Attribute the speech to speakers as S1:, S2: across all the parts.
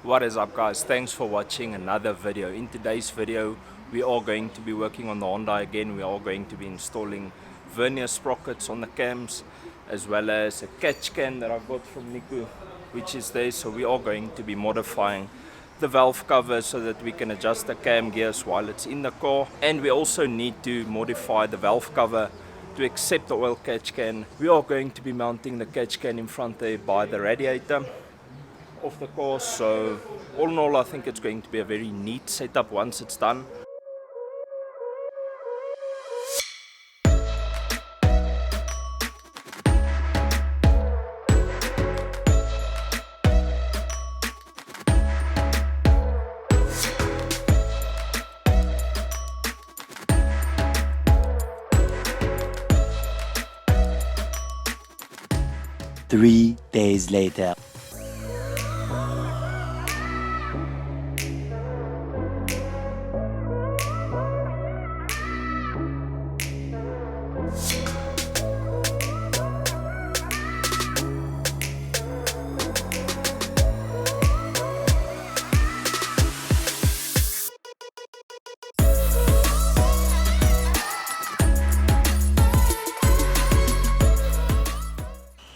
S1: What is up, guys? Thanks for watching another video. In today's video we are going to be working on the Honda again. We are going to be installing vernier sprockets on the cams, as well as a catch can that I got from Niku, which is there. So we are going to be modifying the valve cover so that we can adjust the cam gears while it's in the car, and we also need to modify the valve cover to accept the oil catch can. We are going to be mounting the catch can in front there by the radiator of the car. So all in all, I think it's going to be a very neat setup once it's done.
S2: Three days later.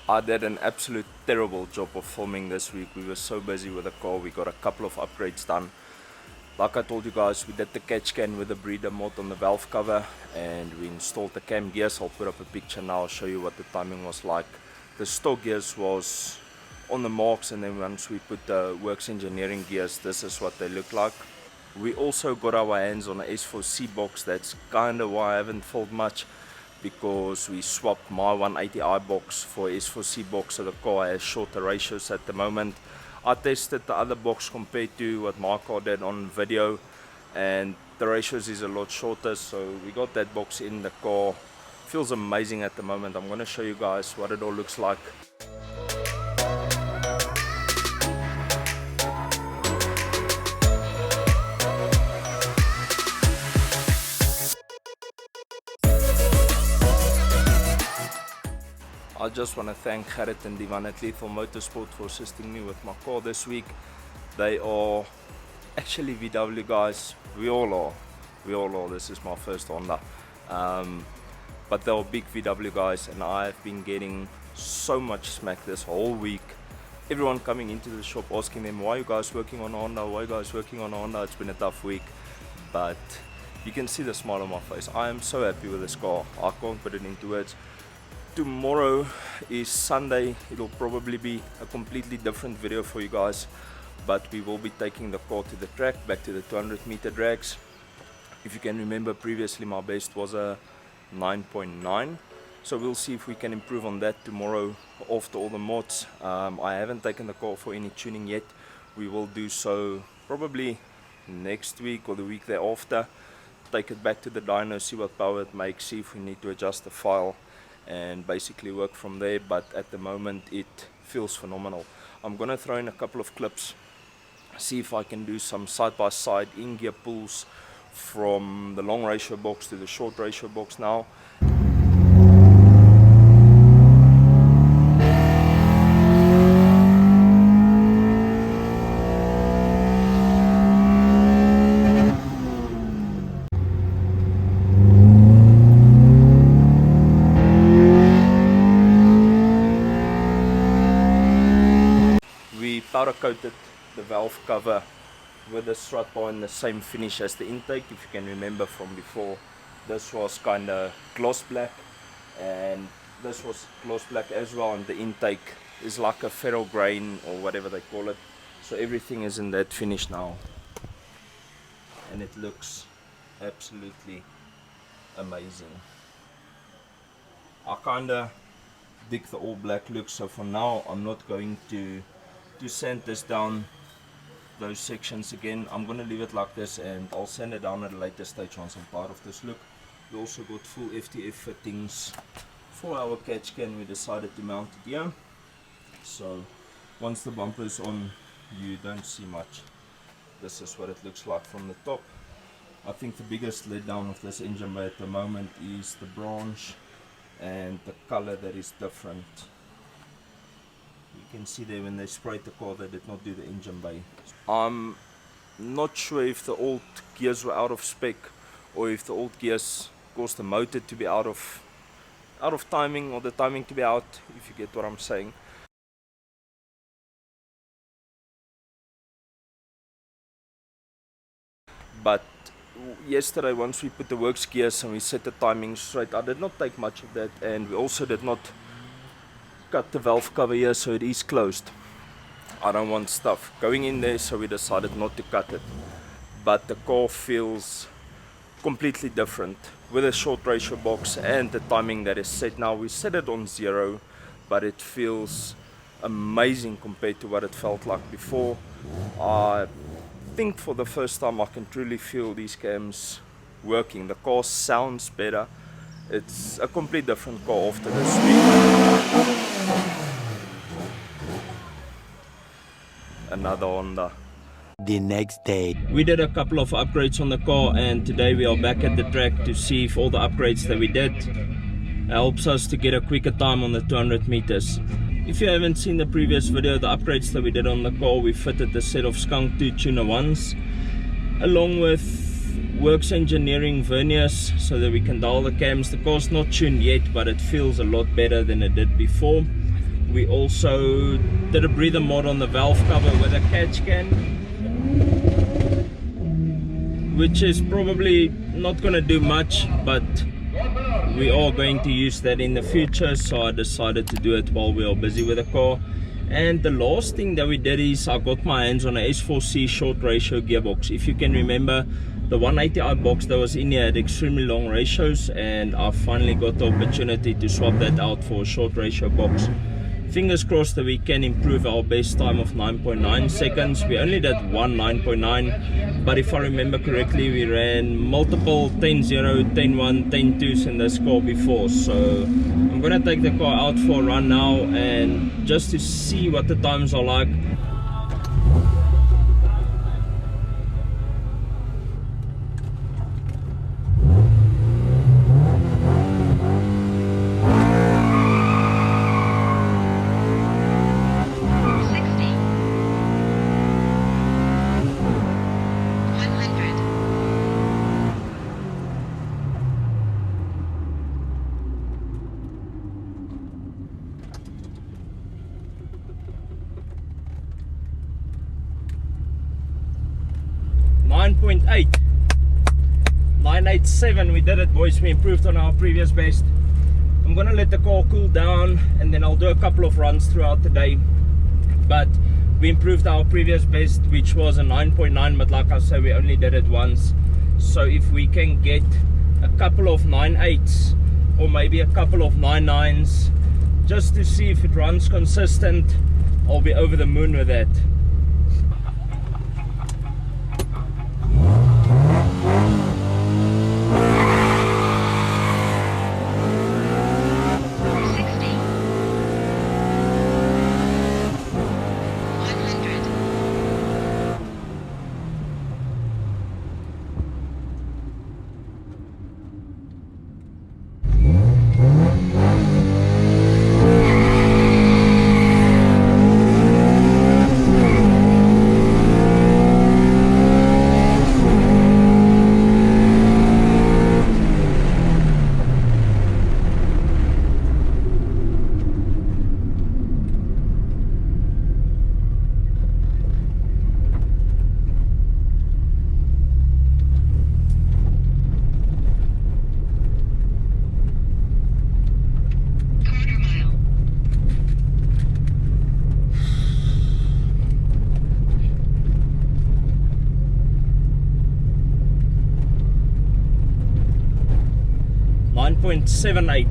S1: I did an absolute terrible job of filming this week. We were so busy with the car. We got a couple of upgrades done. Like I told you guys, we did the catch can with the breeder mod on the valve cover, and we installed the cam gears. I'll put up a picture now, I'll show you what the timing was like. The stock gears was on the marks, and then once we put the works engineering gears, this is what they look like. We also got our hands on a S4C box. That's kind of why I haven't filmed much, because we swapped my 180i box for S4C box, so the car has shorter ratios at the moment. I tested the other box compared to what my car did on video, and the ratios is a lot shorter, so we got that box in the car. Feels amazing at the moment. I'm going to show you guys what it all looks like. I just want to thank Gerrit and Divan at Lethal Motorsport for assisting me with my car this week. They are actually VW guys. We all are. This is my first Honda. But they are big VW guys, and I've been getting so much smack this whole week. Everyone coming into the shop asking them, why are you guys working on Honda? Why are you guys working on Honda? It's been a tough week, but you can see the smile on my face. I am so happy with this car. I can't put it into words. Tomorrow is Sunday. It'll probably be a completely different video for you guys, but we will be taking the car to the track, back to the 200 meter drags. If you can remember, previously my best was a 9.9, so we'll see if we can improve on that tomorrow after all the mods. I haven't taken the car for any tuning yet. We will do so probably next week or the week thereafter. Take it back to the dyno, see what power it makes, see if we need to adjust the file, and basically work from there. But at the moment it feels phenomenal. I'm gonna throw in a couple of clips, see if I can do some side-by-side in-gear pulls from the long ratio box to the short ratio box now. Powder coated the valve cover with the strut bar in the same finish as the intake. If you can remember from before, this was kind of gloss black, and this was gloss black as well, and the intake is like a ferro grain or whatever they call it. So everything is in that finish now, and it looks absolutely amazing. I kind of dig the all black look, so for now I'm not going to sand this down, those sections again. I'm going to leave it like this, and I'll sand it down at a later stage once I'm part of this look. We also got full FTF fittings for our catch can. We decided to mount it here, so once the bumper is on, you don't see much. This is what it looks like from the top. I think the biggest letdown of this engine bay at the moment is the branch and the color that is different. You can see there when they sprayed the car, they did not do the engine bay. I'm not sure if the old gears were out of spec or if the old gears caused the motor to be out of timing, or the timing to be out, if you get what I'm saying. But yesterday, once we put the works gears and we set the timing straight, I did not take much of that, and we also did not cut the valve cover here, so it is closed. I don't want stuff going in there, so we decided not to cut it. But the car feels completely different with a short ratio box and the timing that is set now. We set it on 0, but it feels amazing compared to what it felt like before. I think for the first time I can truly feel these cams working. The car sounds better. It's a complete different car after this week. Another Honda.
S2: The next day.
S1: We did a couple of upgrades on the car, and today we are back at the track to see if all the upgrades that we did helps us to get a quicker time on the 200 meters. If you haven't seen the previous video, the upgrades that we did on the car, we fitted a set of Skunk 2 tuner 1s along with Works Engineering verniers so that we can dial the cams. The car's not tuned yet, but it feels a lot better than it did before. We also did a breather mod on the valve cover with a catch can, which is probably not going to do much, but we are going to use that in the future, so I decided to do it while we are busy with the car. And the last thing that we did is I got my hands on a S4C short ratio gearbox. If you can remember, the 180i box that was in here had extremely long ratios, and I finally got the opportunity to swap that out for a short ratio box. Fingers crossed that we can improve our best time of 9.9 seconds. We only did one 9.9, but if I remember correctly, we ran multiple 10.0, 10.1, 10.2s in this car before. So I'm gonna take the car out for a run now, and just to see what the times are like. .8 987, we did it, boys. We improved on our previous best. I'm gonna let the car cool down and then I'll do a couple of runs throughout the day, but we improved our previous best, which was a 9.9, but like I said, we only did it once. So if we can get a couple of 9.8s or maybe a couple of 9.9s just to see if it runs consistent, I'll be over the moon with that. .78,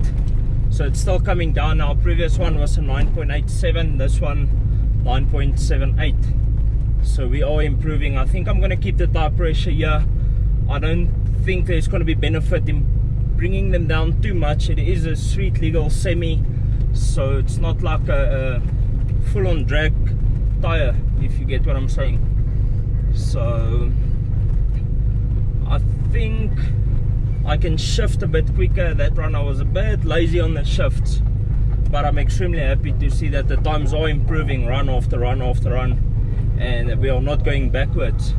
S1: so it's still coming down. Our previous one was a 9.87, this one 9.78, so we are improving. I think I'm going to keep the tire pressure here. I don't think there's going to be benefit in bringing them down too much. It is a street legal semi, so it's not like a full-on drag tire, if you get what I'm saying. So I think I can shift a bit quicker. That run I was a bit lazy on the shifts, but I'm extremely happy to see that the times are improving run after run after run, and we are not going backwards.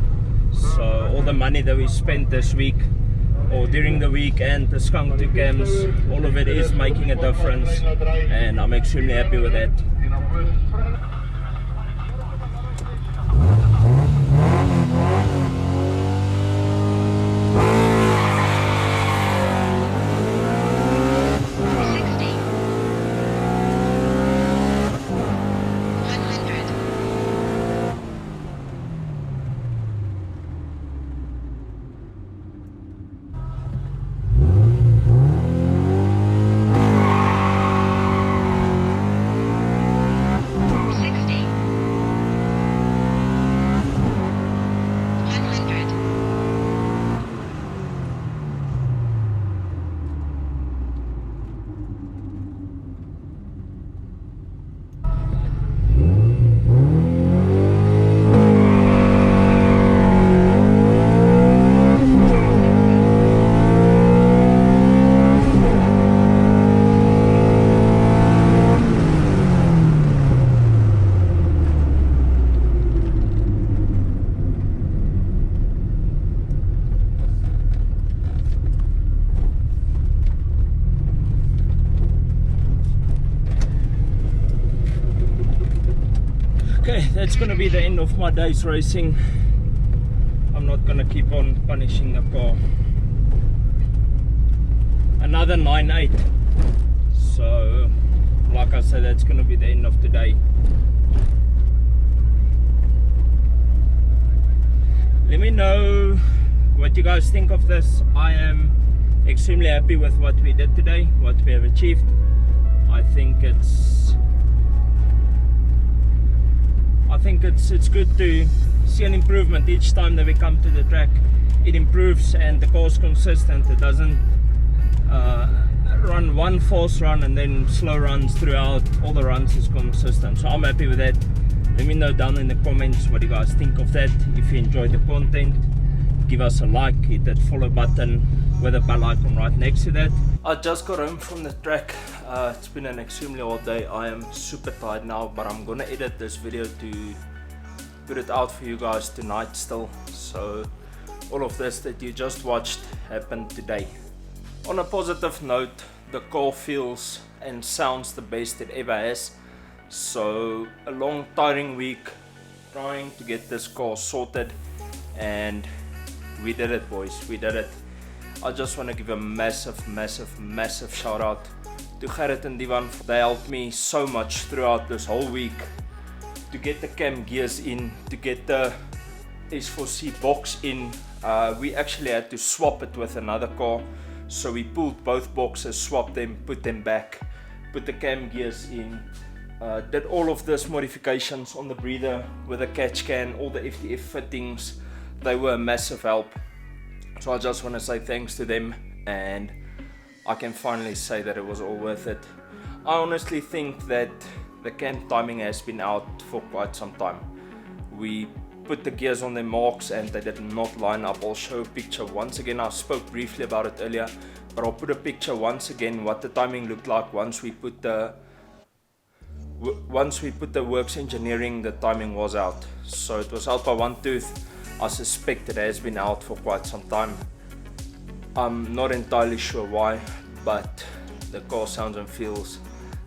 S1: So all the money that we spent this week or during the week and the skunk to cams, all of it is making a difference, and I'm extremely happy with that. Okay, that's gonna be the end of my day's racing. I'm not gonna keep on punishing the car. Another 9.8. So, like I said, that's gonna be the end of today. Let me know what you guys think of this. I am extremely happy with what we did today, what we have achieved. I think it's good to see an improvement each time that we come to the track. It improves and the car's consistent. It doesn't run one fast run and then slow runs throughout. All the runs is consistent, so I'm happy with that. Let me know down in the comments what you guys think of that. If you enjoyed the content, give us a like, hit that follow button with a bell icon right next to that. I just got home from the track. It's been an extremely hard day. I am super tired now, but I'm gonna edit this video to put it out for you guys tonight still. So all of this that you just watched happened today. On a positive note, the car feels and sounds the best it ever has. So a long tiring week trying to get this car sorted, and we did it, boys, we did it. I just want to give a massive shout out to Gerrit and Divan. They helped me so much throughout this whole week to get the cam gears in, to get the S4C box in. We actually had to swap it with another car, so we pulled both boxes, swapped them, put them back, put the cam gears in, did all of this modifications on the breather with a catch can, all the FTF fittings. They were a massive help. So I just want to say thanks to them, and I can finally say that it was all worth it. I honestly think that the cam timing has been out for quite some time. We put the gears on their marks and they did not line up. I'll show a picture once again. I spoke briefly about it earlier, but I'll put a picture once again what the timing looked like once we put the works engineering. The timing was out, so it was out by one tooth. I suspect it has been out for quite some time. I'm not entirely sure why, but the car sounds and feels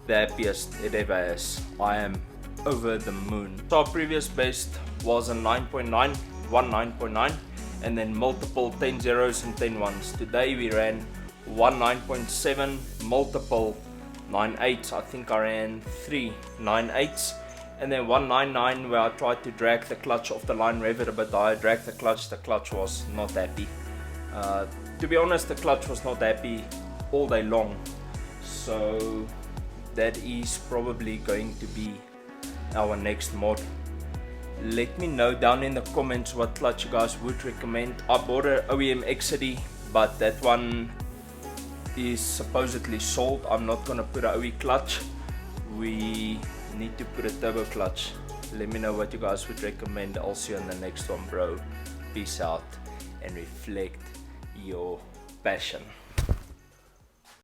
S1: the happiest it ever has. I am over the moon. So our previous best was a 9.9, 9.9, and then multiple 10 zeros and 10 ones. Today we ran 9.7, multiple 9.8s. I think I ran 3 9.8s. And then 199 where I tried to drag the clutch off the line, rev it a bit higher, drag the clutch was not happy. To be honest, the clutch was not happy all day long, so that is probably going to be our next mod. Let me know down in the comments what clutch you guys would recommend. I bought an OEM XCD, but that one is supposedly sold. I'm not gonna put an OE clutch. We need to put a turbo clutch. Let me know what you guys would recommend. I'll see you in the next one, bro. Peace out and reflect your passion.